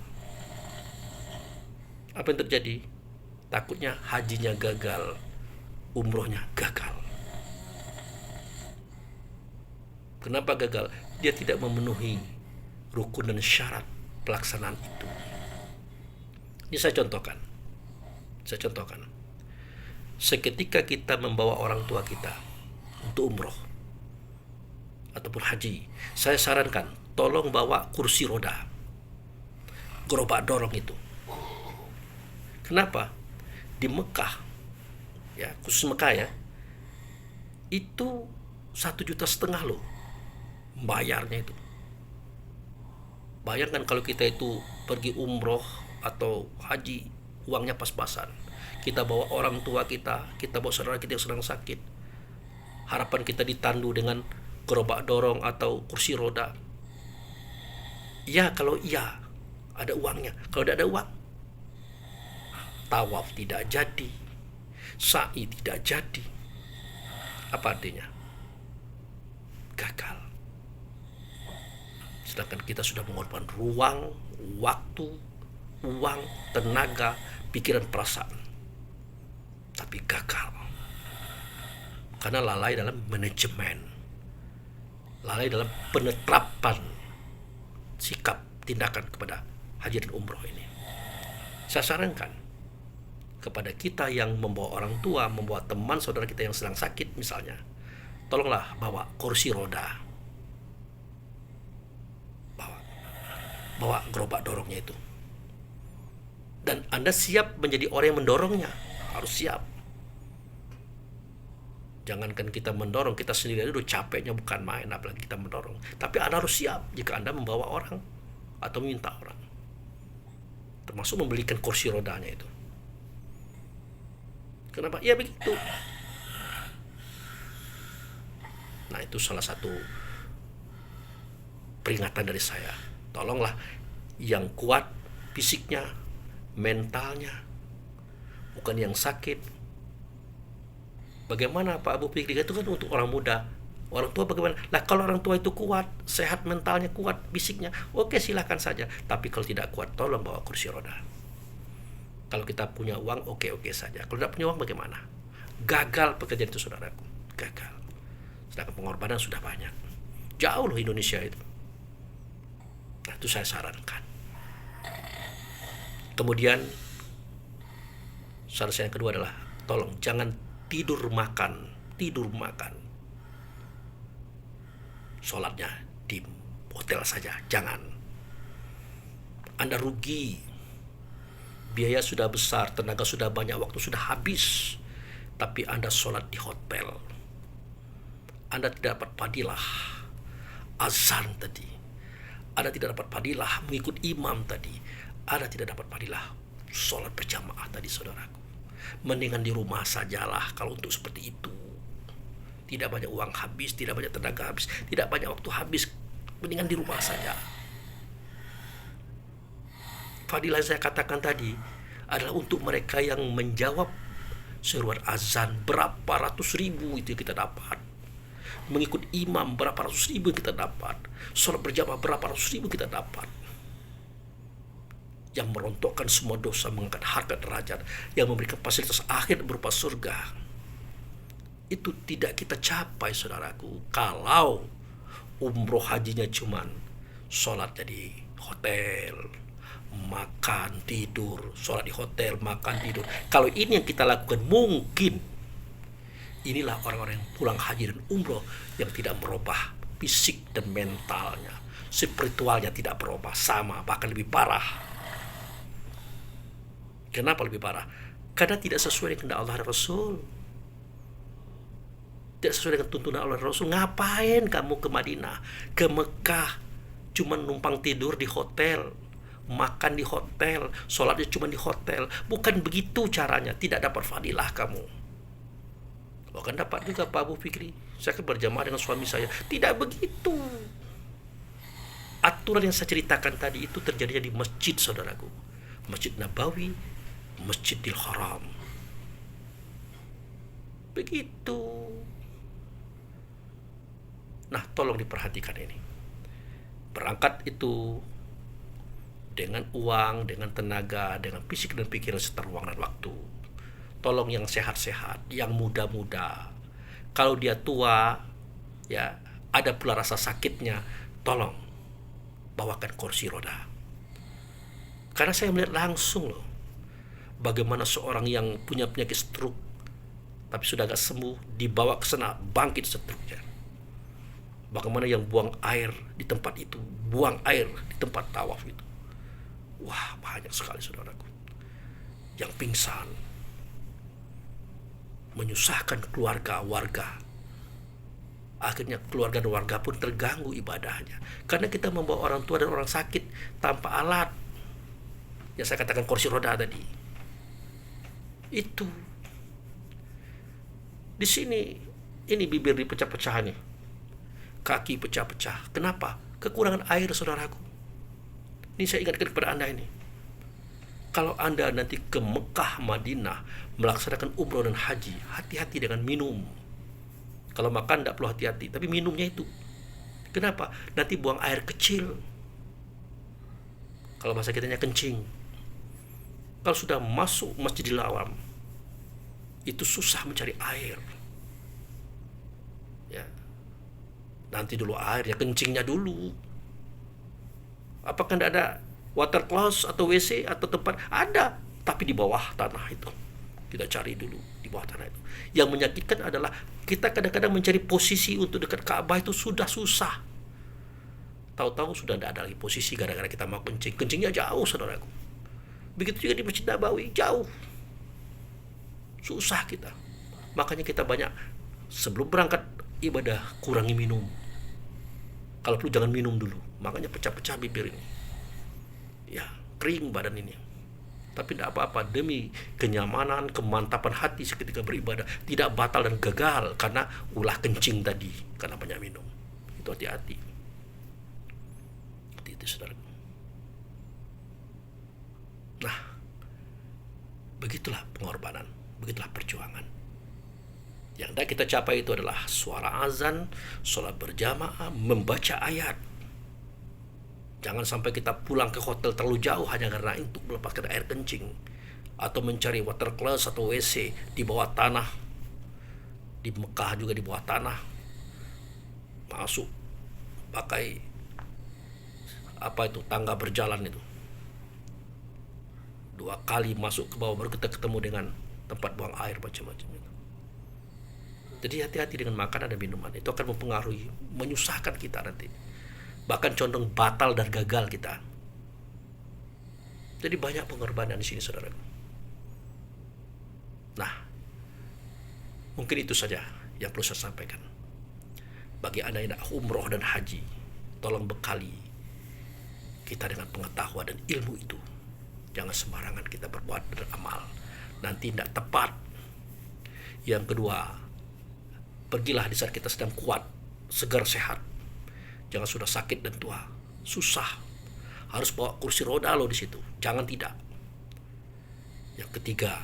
apa yang terjadi? Takutnya hajinya gagal, umrohnya gagal. Kenapa gagal? Dia tidak memenuhi rukun dan syarat pelaksanaan itu. Ini saya contohkan. Seketika kita membawa orang tua kita untuk umroh ataupun haji, saya sarankan tolong bawa kursi roda, gerobak dorong itu. Kenapa? Di Mekah, ya, khusus Mekah ya, itu 1,5 juta loh bayarnya itu. Bayangkan kalau kita itu pergi umroh atau haji, uangnya pas-pasan. Kita bawa orang tua kita bawa saudara kita yang sedang sakit. Harapan kita ditandu dengan gerobak dorong atau kursi roda. Ya, kalau iya ada uangnya. Kalau tidak ada uang, tawaf tidak jadi, sa'i tidak jadi. Apa artinya? Gagal. Sedangkan kita sudah mengorbankan ruang, waktu, uang, tenaga, pikiran, perasaan, tapi gagal karena lalai dalam manajemen, lalai dalam penetapan sikap tindakan kepada haji dan umroh ini. Saya sarankan kepada kita yang membawa orang tua, membawa teman saudara kita yang sedang sakit misalnya, tolonglah bawa kursi roda, bawa gerobak dorongnya itu, dan Anda siap menjadi orang yang mendorongnya. Harus siap. Jangankan kita mendorong, kita sendiri udah capeknya bukan main, apalagi kita mendorong. Tapi Anda harus siap jika Anda membawa orang atau meminta orang, termasuk membelikan kursi rodanya itu. Kenapa? Ya begitu. Nah, itu salah satu peringatan dari saya. Tolonglah yang kuat fisiknya, mentalnya, bukan yang sakit. Bagaimana Pak Abu Fikri? Itu kan untuk orang muda. Orang tua bagaimana? Lah kalau orang tua itu kuat, sehat mentalnya, kuat fisiknya, oke silahkan saja. Tapi kalau tidak kuat, tolong bawa kursi roda. Kalau kita punya uang, oke saja. Kalau tidak punya uang bagaimana? Gagal pekerjaan itu saudaraku. Gagal. Sedangkan pengorbanan sudah banyak. Jauh loh Indonesia itu. Nah, itu saya sarankan. Kemudian saran saya yang kedua adalah tolong jangan tidur makan. Sholatnya di hotel saja, jangan. Anda rugi. Biaya sudah besar, tenaga sudah banyak, waktu sudah habis. Tapi Anda sholat di hotel. Anda tidak dapat fadilah azan tadi. Anda tidak dapat fadilah mengikut imam tadi. Anda tidak dapat fadilah sholat berjamaah tadi saudaraku. Mendingan di rumah sajalah kalau untuk seperti itu. Tidak banyak uang habis, tidak banyak tenaga habis, tidak banyak waktu habis. Mendingan di rumah saja. Fadilah yang saya katakan tadi adalah untuk mereka yang menjawab seruan azan berapa ratus ribu itu yang kita dapat. Mengikut imam berapa ratus ribu yang kita dapat. Sholat berjamaah berapa ratus ribu kita dapat. Yang merontokkan semua dosa, mengangkat harkat derajat, yang memberikan fasilitas akhir berupa surga. Itu tidak kita capai saudaraku kalau umroh hajinya cuman sholatnya di hotel, makan tidur, sholat di hotel, makan tidur. Kalau ini yang kita lakukan, mungkin inilah orang-orang yang pulang haji dan umroh yang tidak merubah fisik dan mentalnya, spiritualnya tidak berubah, sama bahkan lebih parah. Kenapa lebih parah? Karena tidak sesuai dengan Allah dan Rasul. Tidak sesuai dengan tuntunan Allah dan Rasul. Ngapain kamu ke Madinah, ke Mekah, cuma numpang tidur di hotel, makan di hotel, sholatnya cuma di hotel? Bukan begitu caranya. Tidak dapat fadilah kamu. Akan dapat juga Pak Abu Fikri. saya akan berjamaah dengan suami saya. Tidak begitu. Aturan yang saya ceritakan tadi itu terjadi di masjid, saudaraku. Masjid Nabawi, Masjidil Haram. Begitu. Nah, tolong diperhatikan ini. Berangkat itu dengan uang, dengan tenaga, dengan fisik dan pikiran serta ruang dan waktu. Tolong yang sehat-sehat, yang muda-muda. Kalau dia tua, ya ada pula rasa sakitnya, tolong bawakan kursi roda. Karena saya melihat langsung loh, bagaimana seorang yang punya penyakit stroke, tapi sudah agak sembuh, dibawa ke sana, bangkit stroke-nya. Bagaimana yang buang air di tempat itu, buang air di tempat tawaf itu. Wah, banyak sekali saudaraku. Yang pingsan, menyusahkan keluarga, warga. Akhirnya keluarga dan warga pun terganggu ibadahnya. Karena kita membawa orang tua dan orang sakit tanpa alat. Yang saya katakan kursi roda tadi. Itu. Di sini, ini bibir dipecah-pecah nih. Kaki pecah-pecah. Kenapa? Kekurangan air, saudaraku. Ini saya ingatkan kepada Anda ini. Kalau Anda nanti ke Mekah, Madinah, melaksanakan umroh dan haji, hati-hati dengan minum. Kalau makan tidak perlu hati-hati, tapi minumnya itu. Kenapa? Nanti buang air kecil. Kalau bahasa kitanya kencing. Kalau sudah masuk Masjidil Haram, itu susah mencari air. Ya. Nanti dulu airnya, kencingnya dulu. Apakah tidak ada water closet atau WC atau tempat? Ada, tapi di bawah tanah itu. Kita cari dulu di bawah tanah itu. Yang menyakitkan adalah kita kadang-kadang mencari posisi untuk dekat Ka'bah itu sudah susah. Tahu-tahu sudah tidak ada lagi posisi gara-gara kita mau kencing. Kencingnya jauh, saudaraku. Begitu juga di Masjid Nabawi, jauh. Susah kita. Makanya kita banyak sebelum berangkat ibadah kurangi minum. Kalau perlu jangan minum dulu. Makanya pecah-pecah bibir ini. Ya, kering badan ini. Tapi tidak apa-apa, demi kenyamanan, kemantapan hati seketika beribadah, tidak batal dan gagal karena ulah kencing tadi, karena banyak minum. Itu hati-hati. Itu saudara. Nah, begitulah pengorbanan, begitulah perjuangan. Yang hendak kita capai itu adalah suara azan, sholat berjamaah, membaca ayat. Jangan sampai kita pulang ke hotel terlalu jauh hanya karena untuk melepaskan air kencing. Atau mencari water closet atau WC di bawah tanah. Di Mekah juga di bawah tanah. Masuk pakai tangga berjalan itu. 2 kali masuk ke bawah baru kita ketemu dengan tempat buang air macam-macam itu. Jadi hati-hati dengan makanan dan minuman. Itu akan mempengaruhi, menyusahkan kita nanti. Bahkan condong batal dan gagal kita. Jadi banyak pengorbanan di sini, saudara. Nah, mungkin itu saja yang perlu saya sampaikan. Bagi Anda yang nak umroh dan haji, tolong bekali kita dengan pengetahuan dan ilmu itu. Jangan sembarangan kita berbuat dan amal. Nanti tidak tepat. Yang kedua, pergilah di saat kita sedang kuat, segar, sehat. Jangan sudah sakit dan tua, susah. Harus bawa kursi roda loh di situ. Jangan tidak. Yang ketiga,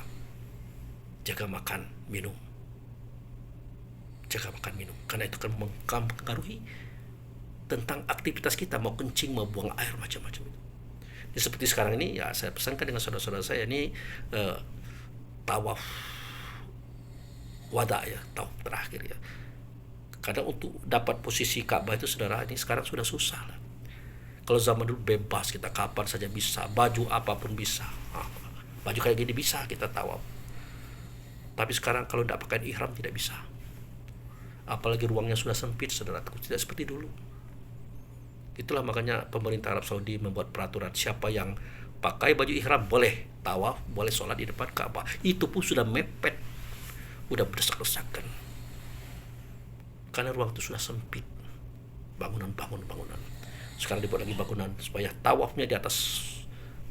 jaga makan, minum. Jaga makan, minum. Karena itu akan mempengaruhi tentang aktivitas kita, mau kencing, mau buang air, macam-macam itu. Jadi seperti sekarang ini, ya saya pesankan dengan saudara-saudara saya ini tawaf wada ya, tawaf terakhir ya. Kadang untuk dapat posisi Ka'bah itu saudara ini sekarang sudah susah lah. Kalau zaman dulu bebas, kita kapan saja bisa, baju apapun bisa. Baju kayak gini bisa kita tawaf. Tapi sekarang kalau tidak pakai ihram tidak bisa. Apalagi ruangnya sudah sempit, saudara, tidak seperti dulu. Itulah makanya pemerintah Arab Saudi membuat peraturan siapa yang pakai baju ihram boleh tawaf, boleh sholat di depan Ka'bah. Itu pun sudah mepet, udah berdesak-desakan. Karena ruang itu sudah sempit. Bangunan. Sekarang dibuat lagi bangunan supaya tawafnya di atas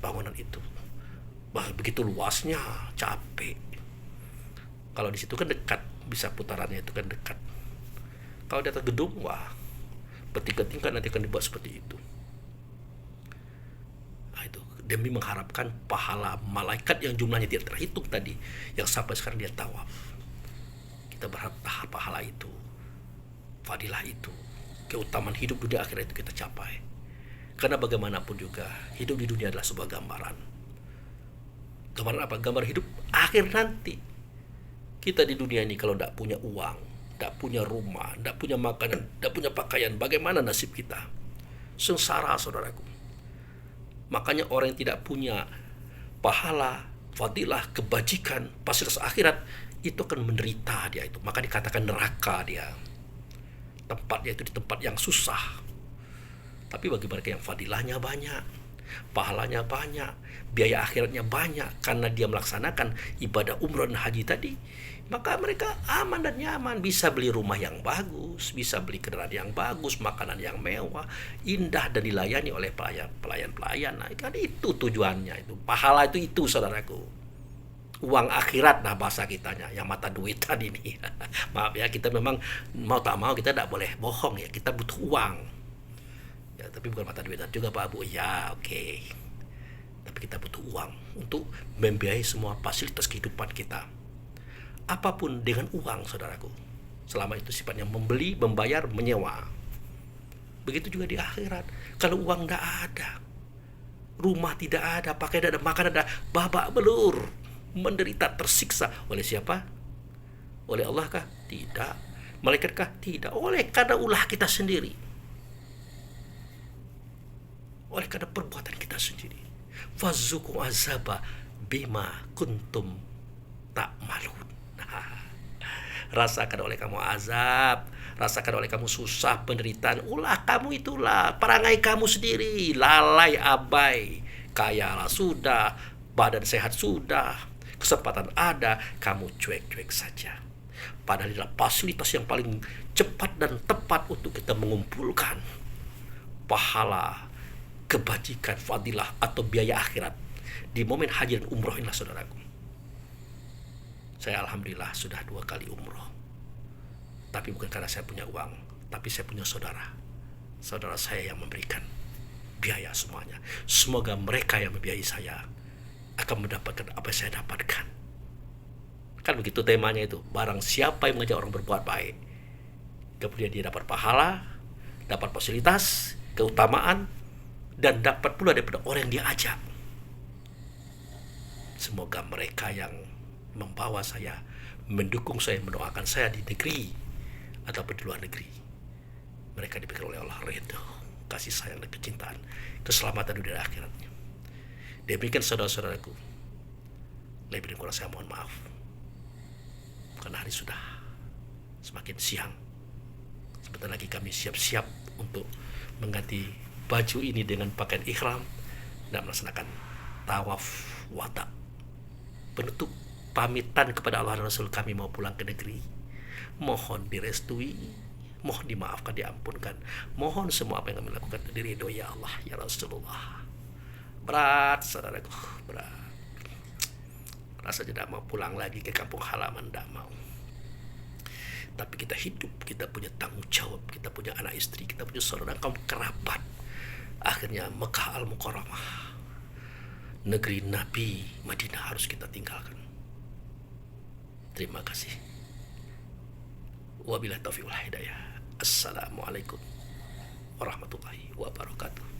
bangunan itu. Begitu luasnya, capek. Kalau di situ kan dekat, bisa putarannya itu kan dekat. Kalau di atas gedung, wah, bertingkat-tingkat nanti akan dibuat seperti itu. Nah, itu demi mengharapkan pahala malaikat yang jumlahnya tidak terhitung tadi, yang sampai sekarang dia tawaf. Kita berharap pahala itu, fadilah itu, keutamaan hidup dunia akhirat itu kita capai. Karena bagaimanapun juga hidup di dunia adalah sebuah gambaran. Gambaran apa? Gambar hidup akhir nanti. Kita di dunia ini kalau tidak punya uang, tidak punya rumah, tidak punya makanan, tidak punya pakaian, bagaimana nasib kita? Sengsara, saudaraku. Makanya orang yang tidak punya pahala, fadilah, kebajikan, fasilitas akhirat, itu akan menderita dia itu. Maka dikatakan neraka dia. Tempatnya itu di tempat yang susah. Tapi bagi mereka yang fadilahnya banyak, pahalanya banyak, biaya akhiratnya banyak, karena dia melaksanakan ibadah umrah dan haji tadi, maka mereka aman dan nyaman, bisa beli rumah yang bagus, bisa beli kendaraan yang bagus, makanan yang mewah, indah, dan dilayani oleh pelayan-pelayan. Nah, kan itu tujuannya, itu pahala itu saudaraku. Uang akhirat, nah bahasa kitanya, yang mata duitan ini. Maaf ya, kita memang mau tak mau kita tidak boleh bohong ya, kita butuh uang. Ya, tapi bukan mata duitan juga Pak Bu. Ya, oke. Tapi kita butuh uang untuk membiayai semua fasilitas kehidupan kita. Apapun dengan uang, saudaraku. Selama itu sifatnya membeli, membayar, menyewa. Begitu juga di akhirat. Kalau uang tidak ada, rumah tidak ada, pakaian tidak ada, makan ada, babak belur, menderita, tersiksa. Oleh siapa? Oleh Allah kah? Tidak. Malaikat kah? Tidak. Oleh karena ulah kita sendiri. Oleh karena perbuatan kita sendiri. Fazuku azaba bima kuntum ta'malun. Rasakan oleh kamu azab, rasakan oleh kamu susah, penderitaan, ulah kamu itulah, perangai kamu sendiri, lalai abai, kayalah sudah, badan sehat sudah, kesempatan ada, kamu cuek-cuek saja. Padahal adalah fasilitas yang paling cepat dan tepat untuk kita mengumpulkan pahala, kebajikan, fadilah, atau biaya akhirat di momen haji dan umroh inilah saudaraku. Saya alhamdulillah sudah 2 kali umroh. Tapi bukan karena saya punya uang, tapi saya punya saudara. Saudara saya yang memberikan biaya semuanya. Semoga mereka yang membiayai saya akan mendapatkan apa yang saya dapatkan. Kan begitu temanya itu. Barang siapa yang mengajak orang berbuat baik, kemudian dia dapat pahala, dapat fasilitas, keutamaan, dan dapat pula daripada orang yang dia ajak. Semoga mereka yang membawa saya, mendukung saya, mendoakan saya di negeri ataupun di luar negeri, mereka diberikan oleh Allah ridho, kasih sayang dan kecintaan, keselamatan dunia dan akhiratnya. Demikian saudara-saudaraku, lebih dan kurang saya mohon maaf, karena hari sudah semakin siang. Sebentar lagi kami siap-siap untuk mengganti baju ini dengan pakaian ihram dan melaksanakan tawaf wada, penutup pamitan kepada Allah dan Rasul kami mau pulang ke negeri. Mohon direstui, mohon dimaafkan, diampunkan. Mohon semua apa yang kami lakukan diridhoi ya Allah, ya Rasulullah. Berat saudaraku, berat. Rasanya tidak mau pulang lagi ke kampung halaman, tidak mau. Tapi kita hidup, kita punya tanggung jawab, kita punya anak istri, kita punya saudara kaum kerabat. Akhirnya Mekah Al-Mukarramah, negeri Nabi Madinah harus kita tinggalkan. Terima kasih. Wabillahi taufiq wal hidayah. Assalamualaikum warahmatullahi wabarakatuh.